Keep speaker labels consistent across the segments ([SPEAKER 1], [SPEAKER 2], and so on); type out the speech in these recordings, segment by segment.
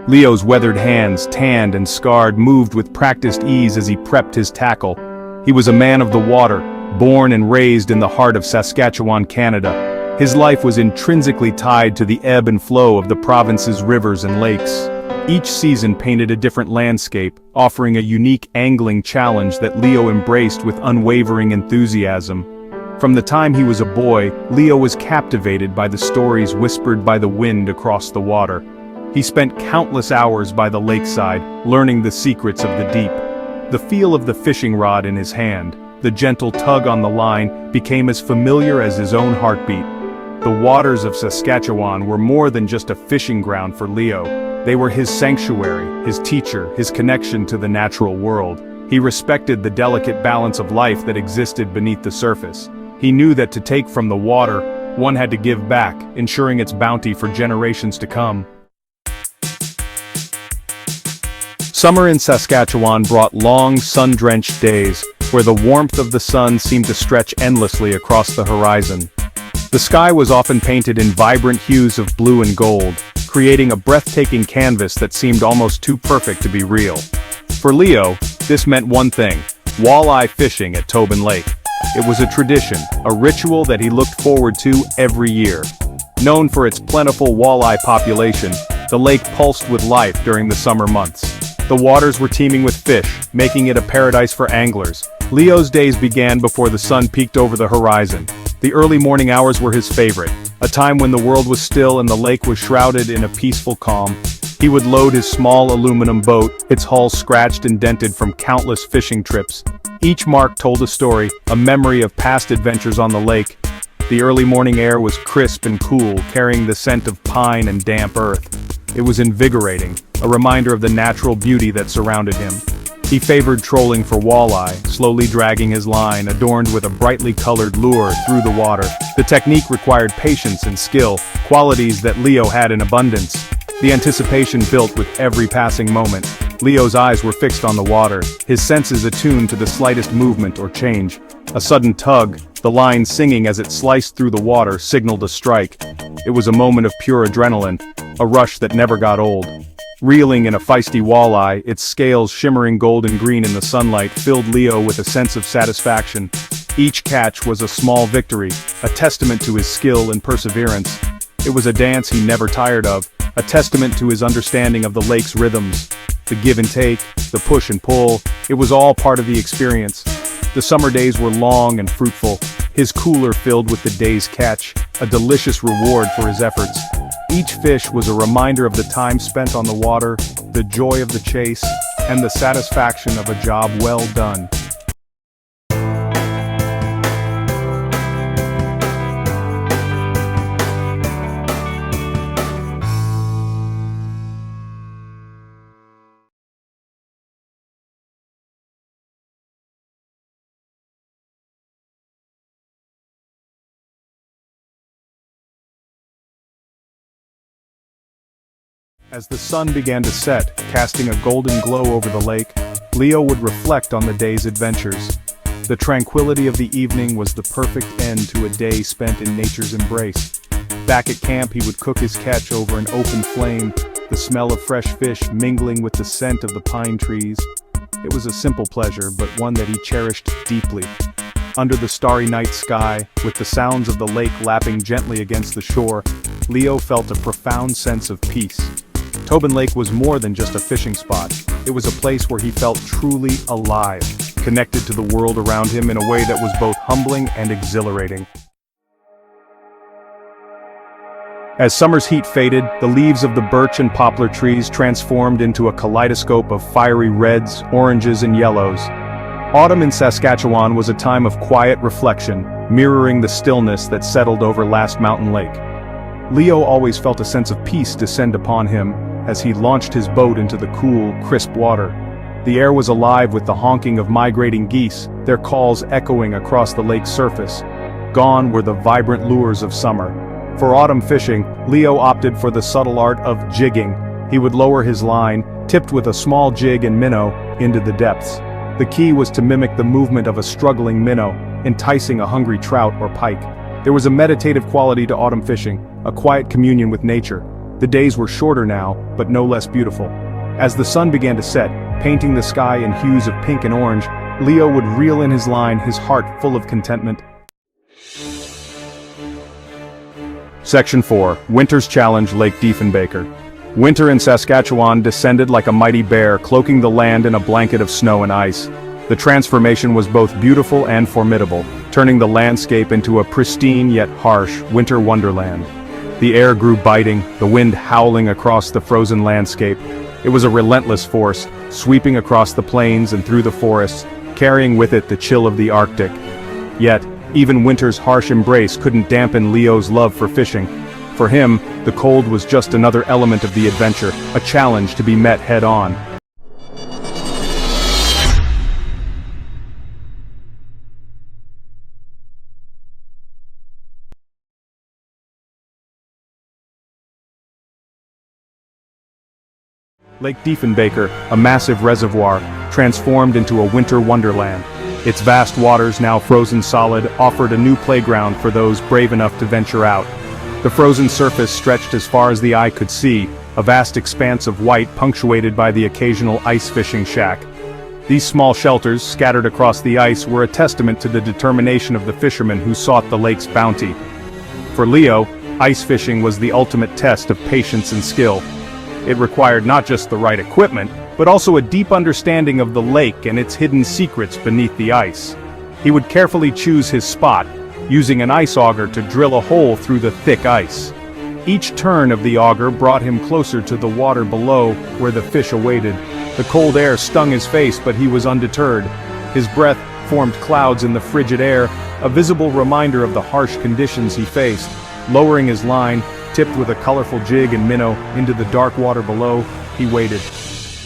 [SPEAKER 1] Leo's weathered hands, tanned and scarred, moved with practiced ease as he prepped his tackle. He was a man of the water, born and raised in the heart of Saskatchewan, Canada. His life was intrinsically tied to the ebb and flow of the province's rivers and lakes. Each season painted a different landscape, offering a unique angling challenge that Leo embraced with unwavering enthusiasm. From the time he was a boy, Leo was captivated by the stories whispered by the wind across the water. He spent countless hours by the lakeside, learning the secrets of the deep. The feel of the fishing rod in his hand, the gentle tug on the line, became as familiar as his own heartbeat. The waters of Saskatchewan were more than just a fishing ground for Leo. They were his sanctuary, his teacher, his connection to the natural world. He respected the delicate balance of life that existed beneath the surface. He knew that to take from the water, one had to give back, ensuring its bounty for generations to come. Summer in Saskatchewan brought long, sun-drenched days, where the warmth of the sun seemed to stretch endlessly across the horizon. The sky was often painted in vibrant hues of blue and gold, creating a breathtaking canvas that seemed almost too perfect to be real. For Leo, this meant one thing: walleye fishing at Tobin Lake. It was a tradition, a ritual that he looked forward to every year. Known for its plentiful walleye population, the lake pulsed with life during the summer months. The waters were teeming with fish, making it a paradise for anglers. Leo's days began before the sun peeked over the horizon. The early morning hours were his favorite, a time when the world was still and the lake was shrouded in a peaceful calm. He would load his small aluminum boat, its hull scratched and dented from countless fishing trips. Each mark told a story, a memory of past adventures on the lake. The early morning air was crisp and cool, carrying the scent of pine and damp earth. It was invigorating, a reminder of the natural beauty that surrounded him. He favored trolling for walleye, slowly dragging his line, adorned with a brightly colored lure, through the water. The technique required patience and skill, qualities that Leo had in abundance. The anticipation built with every passing moment. Leo's eyes were fixed on the water, his senses attuned to the slightest movement or change. A sudden tug, the line singing as it sliced through the water, signaled a strike. It was a moment of pure adrenaline, a rush that never got old. Reeling in a feisty walleye, its scales shimmering golden green in the sunlight, filled Leo with a sense of satisfaction. Each catch was a small victory, a testament to his skill and perseverance. It was a dance he never tired of, a testament to his understanding of the lake's rhythms. The give and take, the push and pull, it was all part of the experience. The summer days were long and fruitful, his cooler filled with the day's catch, a delicious reward for his efforts. Each fish was a reminder of the time spent on the water, the joy of the chase, and the satisfaction of a job well done. As the sun began to set, casting a golden glow over the lake, Leo would reflect on the day's adventures. The tranquility of the evening was the perfect end to a day spent in nature's embrace. Back at camp, he would cook his catch over an open flame, the smell of fresh fish mingling with the scent of the pine trees. It was a simple pleasure, but one that he cherished deeply. Under the starry night sky, with the sounds of the lake lapping gently against the shore, Leo felt a profound sense of peace. Tobin Lake was more than just a fishing spot. It was a place where he felt truly alive, connected to the world around him in a way that was both humbling and exhilarating. As summer's heat faded, the leaves of the birch and poplar trees transformed into a kaleidoscope of fiery reds, oranges, and yellows. Autumn in Saskatchewan was a time of quiet reflection, mirroring the stillness that settled over Last Mountain Lake. Leo always felt a sense of peace descend upon him as he launched his boat into the cool, crisp water. The air was alive with the honking of migrating geese, their calls echoing across the lake's surface. Gone were the vibrant lures of summer. For autumn fishing, Leo opted for the subtle art of jigging. He would lower his line, tipped with a small jig and minnow, into the depths. The key was to mimic the movement of a struggling minnow, enticing a hungry trout or pike. There was a meditative quality to autumn fishing, a quiet communion with nature. The days were shorter now, but no less beautiful. As the sun began to set, painting the sky in hues of pink and orange, Leo would reel in his line, his heart full of contentment. Section 4. Winter's Challenge, Lake Diefenbaker. Winter in Saskatchewan descended like a mighty bear, cloaking the land in a blanket of snow and ice. The transformation was both beautiful and formidable, turning the landscape into a pristine yet harsh winter wonderland. The air grew biting, the wind howling across the frozen landscape. It was a relentless force, sweeping across the plains and through the forests, carrying with it the chill of the Arctic. Yet, even winter's harsh embrace couldn't dampen Leo's love for fishing. For him, the cold was just another element of the adventure, a challenge to be met head-on. Lake Diefenbaker, a massive reservoir, transformed into a winter wonderland. Its vast waters, now frozen solid, offered a new playground for those brave enough to venture out. The frozen surface stretched as far as the eye could see, a vast expanse of white punctuated by the occasional ice fishing shack. These small shelters, scattered across the ice, were a testament to the determination of the fishermen who sought the lake's bounty. For Leo, ice fishing was the ultimate test of patience and skill. It required not just the right equipment, but also a deep understanding of the lake and its hidden secrets beneath the ice. He would carefully choose his spot, using an ice auger to drill a hole through the thick ice. Each turn of the auger brought him closer to the water below, where the fish awaited. The cold air stung his face, but he was undeterred. His breath formed clouds in the frigid air, a visible reminder of the harsh conditions he faced. Lowering his line, tipped with a colorful jig and minnow, into the dark water below, he waited.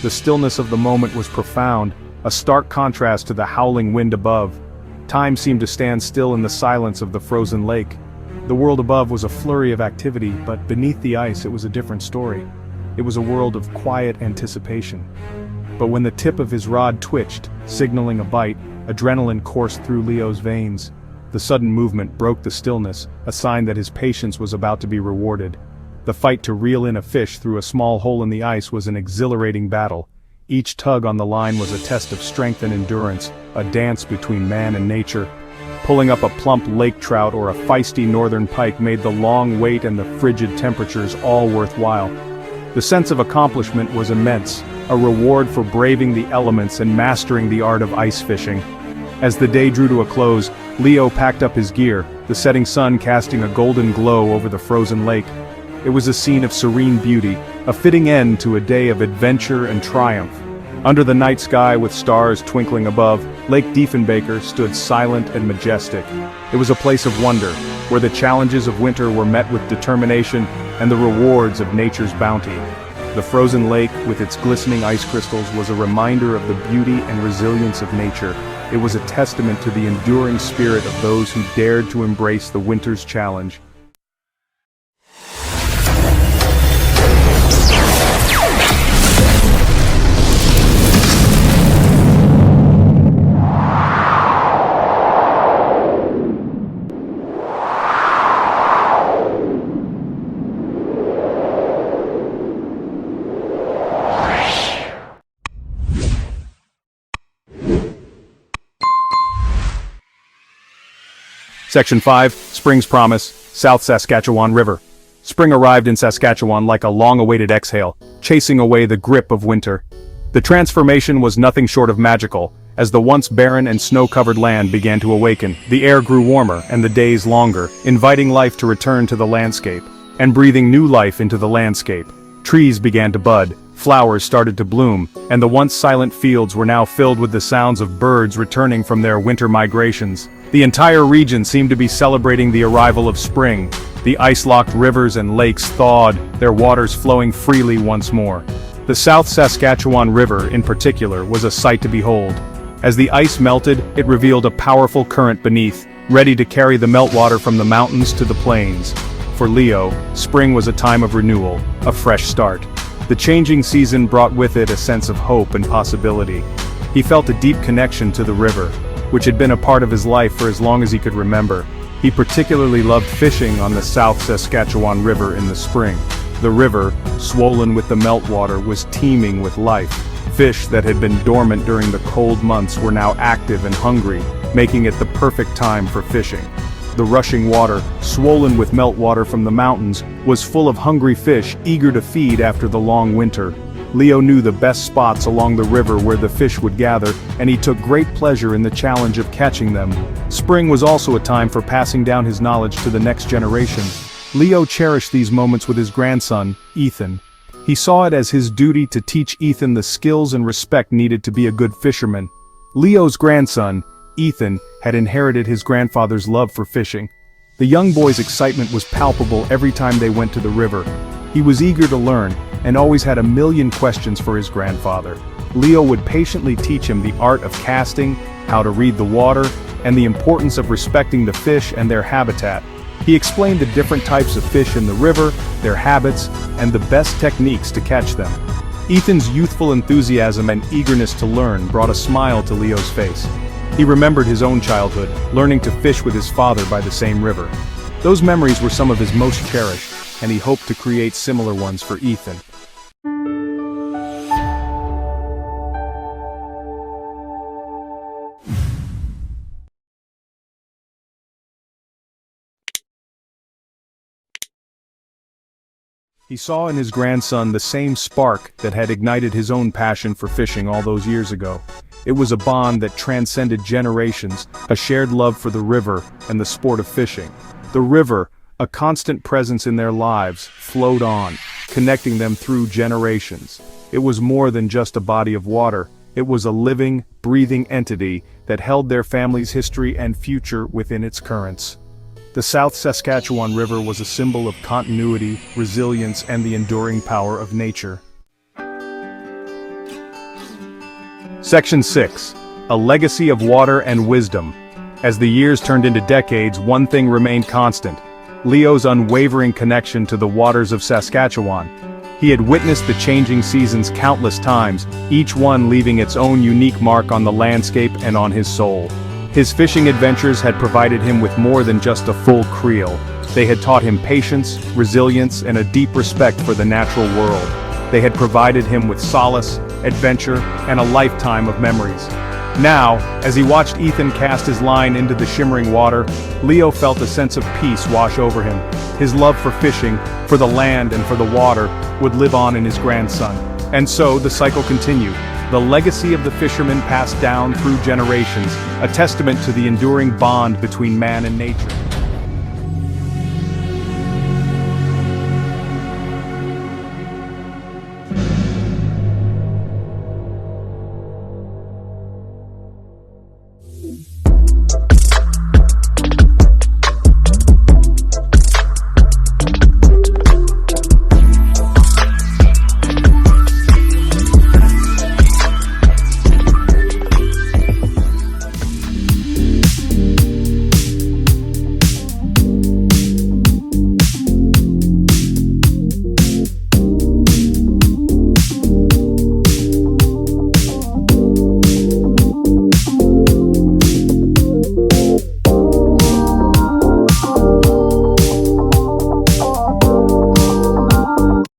[SPEAKER 1] The stillness of the moment was profound, a stark contrast to the howling wind above. Time seemed to stand still in the silence of the frozen lake. The world above was a flurry of activity, but beneath the ice it was a different story. It was a world of quiet anticipation. But when the tip of his rod twitched, signaling a bite, adrenaline coursed through Leo's veins. The sudden movement broke the stillness, a sign that his patience was about to be rewarded. The fight to reel in a fish through a small hole in the ice was an exhilarating battle. Each tug on the line was a test of strength and endurance, a dance between man and nature. Pulling up a plump lake trout or a feisty northern pike made the long wait and the frigid temperatures all worthwhile. The sense of accomplishment was immense, a reward for braving the elements and mastering the art of ice fishing. As the day drew to a close, Leo packed up his gear, the setting sun casting a golden glow over the frozen lake. It was a scene of serene beauty, a fitting end to a day of adventure and triumph. Under the night sky with stars twinkling above, Lake Diefenbaker stood silent and majestic. It was a place of wonder, where the challenges of winter were met with determination and the rewards of nature's bounty. The frozen lake, with its glistening ice crystals, was a reminder of the beauty and resilience of nature. It was a testament to the enduring spirit of those who dared to embrace the winter's challenge. Section 5, Spring's Promise, South Saskatchewan River. Spring arrived in Saskatchewan like a long-awaited exhale, chasing away the grip of winter. The transformation was nothing short of magical. As the once barren and snow-covered land began to awaken, the air grew warmer and the days longer, inviting life to return to the landscape, and breathing new life into the landscape. Trees began to bud, flowers started to bloom, and the once silent fields were now filled with the sounds of birds returning from their winter migrations. The entire region seemed to be celebrating the arrival of spring. The ice-locked rivers and lakes thawed, their waters flowing freely once more. The South Saskatchewan River, in particular, was a sight to behold. As the ice melted, it revealed a powerful current beneath, ready to carry the meltwater from the mountains to the plains. For Leo, spring was a time of renewal, a fresh start. The changing season brought with it a sense of hope and possibility. He felt a deep connection to the river, which had been a part of his life for as long as he could remember. He particularly loved fishing on the South Saskatchewan River in the spring. The river, swollen with the meltwater, was teeming with life. Fish that had been dormant during the cold months were now active and hungry, making it the perfect time for fishing. The rushing water, swollen with meltwater from the mountains, was full of hungry fish eager to feed after the long winter. Leo knew the best spots along the river where the fish would gather, and he took great pleasure in the challenge of catching them. Spring was also a time for passing down his knowledge to the next generation. Leo cherished these moments with his grandson, Ethan. He saw it as his duty to teach Ethan the skills and respect needed to be a good fisherman. Leo's grandson, Ethan, had inherited his grandfather's love for fishing. The young boy's excitement was palpable every time they went to the river. He was eager to learn, and always had a million questions for his grandfather. Leo would patiently teach him the art of casting, how to read the water, and the importance of respecting the fish and their habitat. He explained the different types of fish in the river, their habits, and the best techniques to catch them. Ethan's youthful enthusiasm and eagerness to learn brought a smile to Leo's face. He remembered his own childhood, learning to fish with his father by the same river. Those memories were some of his most cherished, and he hoped to create similar ones for Ethan. He saw in his grandson the same spark that had ignited his own passion for fishing all those years ago. It was a bond that transcended generations, a shared love for the river and the sport of fishing. The river, a constant presence in their lives, flowed on, connecting them through generations. It was more than just a body of water. It was a living, breathing entity that held their family's history and future within its currents. The South Saskatchewan River was a symbol of continuity, resilience, and the enduring power of nature. Section 6. A legacy of water and wisdom. As the years turned into decades, one thing remained constant: Leo's unwavering connection to the waters of Saskatchewan. He had witnessed the changing seasons countless times, each one leaving its own unique mark on the landscape and on his soul. His fishing adventures had provided him with more than just a full creel. They had taught him patience, resilience, and a deep respect for the natural world. They had provided him with solace, adventure, and a lifetime of memories. Now, as he watched Ethan cast his line into the shimmering water, Leo felt a sense of peace wash over him. His love for fishing, for the land and for the water, would live on in his grandson. And so the cycle continued. The legacy of the fisherman passed down through generations, a testament to the enduring bond between man and nature.